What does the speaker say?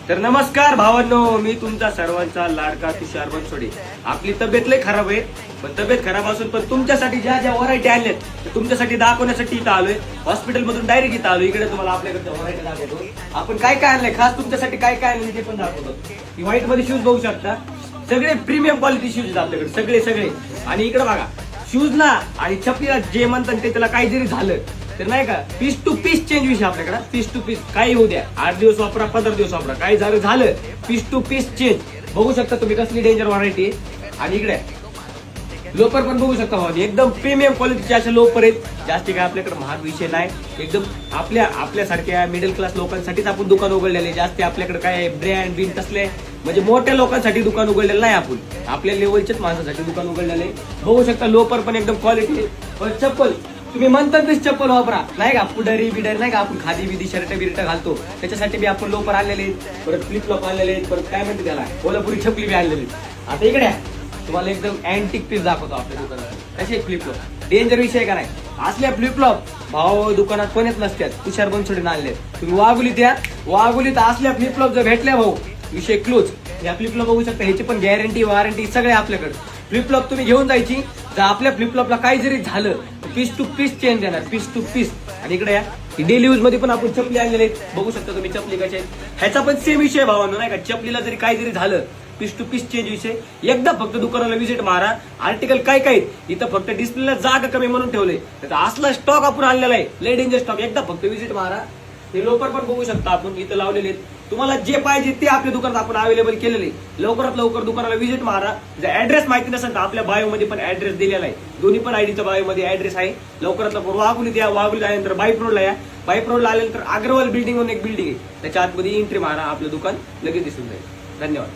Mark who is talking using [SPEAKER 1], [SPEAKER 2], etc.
[SPEAKER 1] तर नमस्कार भावांनो, मी तुमचा सर्वांचा लाडका तुषार बनसोडे. आपली तब्येत लय खराब आहे, पण तब्येत खराब असून पण तुमच्यासाठी ज्या ज्या व्हरायटी आणल्यात ते तुमच्यासाठी दाखवण्यासाठी इथं आलोय. हॉस्पिटल मधून डायरेक्ट इथं आलोय. इकडे तुम्हाला आपल्याकडच्या व्हरायटी दाखवतो. आपण काय काय आणलंय खास तुमच्यासाठी, काय काय आणलंय ते पण दाखवतो. ही व्हाईट मध्ये शूज बघू शकता, सगळे प्रीमियम क्वालिटी शूज आहेत आपल्याकडे, सगळे सगळे. आणि इकडे बघा, शूज ना आणि चपलीला जे म्हणतात ते त्याला काही जरी झालं तर नाही का, पीस टू पीस चेंज विषय आपल्याकडे. पीस टू पीस काही होऊ द्या, 8 दिवस वापरा, 15 दिवस वापरा, काही झालं पीस टू पीस चेंज. बघू शकता तुम्ही कसली डेंजर व्हरायटी आहे. आणि इकडे लोकर पण बघू शकता भावा, एकदम प्रीमियम क्वालिटीचे असे लोकर आहेत. जास्ती काय आपल्याकडे महाग विषय नाही, एकदम आपल्यासारख्या मिडल क्लास लोकांसाठीच आपण दुकान उघडलेले. जास्ती आपल्याकडे काय ब्रँड बिन तसले म्हणजे मोठ्या लोकांसाठी दुकान उघडलेलं नाही. आपण आपल्या लेवलच्याच माणसासाठी दुकान उघडलेले. बघू शकता लोकर पण एकदम क्वालिटी. पण चप्पल तुम्ही म्हणतात तेच चप्पल वापरा, नाही का पुढारी बिडरी नाही का, आपण खादी बिदी शर्ट बिर्ट घालतो त्याच्यासाठी बी आपण लोकर आणलेले आहेत. परत फ्लिप फ्लॉप आणलेले आहेत. परत काय म्हणते त्याला, कोल्हापुरी छपली बी आणलेली. आता इकडे तुम्हाला एकदम अँटिक पीस दाखवतो आपल्या दुकानात. कसे फ्लिप फ्लॉप डेंजर विषय का नाही. असल्या फ्लिप फ्लॉप भाऊ दुकानात पण येत नसतात, तुषार बनसोडे आणले. तुम्ही वाघुलीत असल्या फ्लिप फ्लॉप जर भेटल्या भाऊ, विषय क्लोज. या फ्लिप फ्लॉप बघू शकता, ह्याची पण गॅरंटी वॉरंटी सगळे आपल्याकडे. फ्लिप फ्लॉप तुम्ही घेऊन जायची, जर आपल्या फ्लिप फ्लॉपला काही जरी झालं पीस टू पीस चेंज देणार, पीस टू पीस. आणि इकडे या डेली यूज मध्ये पण आपण चपली आणलेले आहेत. बघू शकता तुम्ही चपली कशा आहेत. ह्याचा पण सेम विषय भावांनो, नाही का, चपलीला जरी काही जरी झालं पीस टू पीस चेंज विषय. एकदा फक्त दुकानाला व्हिजिट मारा. आर्टिकल काय काय इथं फक्त डिस्प्लेला जागा कमी म्हणून ठेवले, असला स्टॉक आपण आणलेला आहे, लय डेंजर स्टॉक. एकदा फक्त व्हिजिट मारा. हे लोकर पण बघू शकता आपण इथं लावलेले आहेत. तुम्हाला जे पाहिजे ते आपल्या दुकानात आपण अवेलेबल केलेले. लवकरात लवकर दुकानाला व्हिजिट मारा. जर ऍड्रेस माहिती नसेल तर आपल्या बायो मध्ये पण ऍड्रेस दिलेला आहे. दोन्ही पण आयडीच्या बायो मध्ये ऍड्रेस आहे. लवकरात लवकर वाघुलीत या. वाघुलीत आल्यानंतर बाईप रोडला या. बाईप रोडला आल्यानंतर अग्रवाल बिल्डिंग म्हणून एक बिल्डिंग आहे, त्याच्या आतमध्ये एंट्री मारा. आपलं दुकान लगेच दिसून जाईल. धन्यवाद.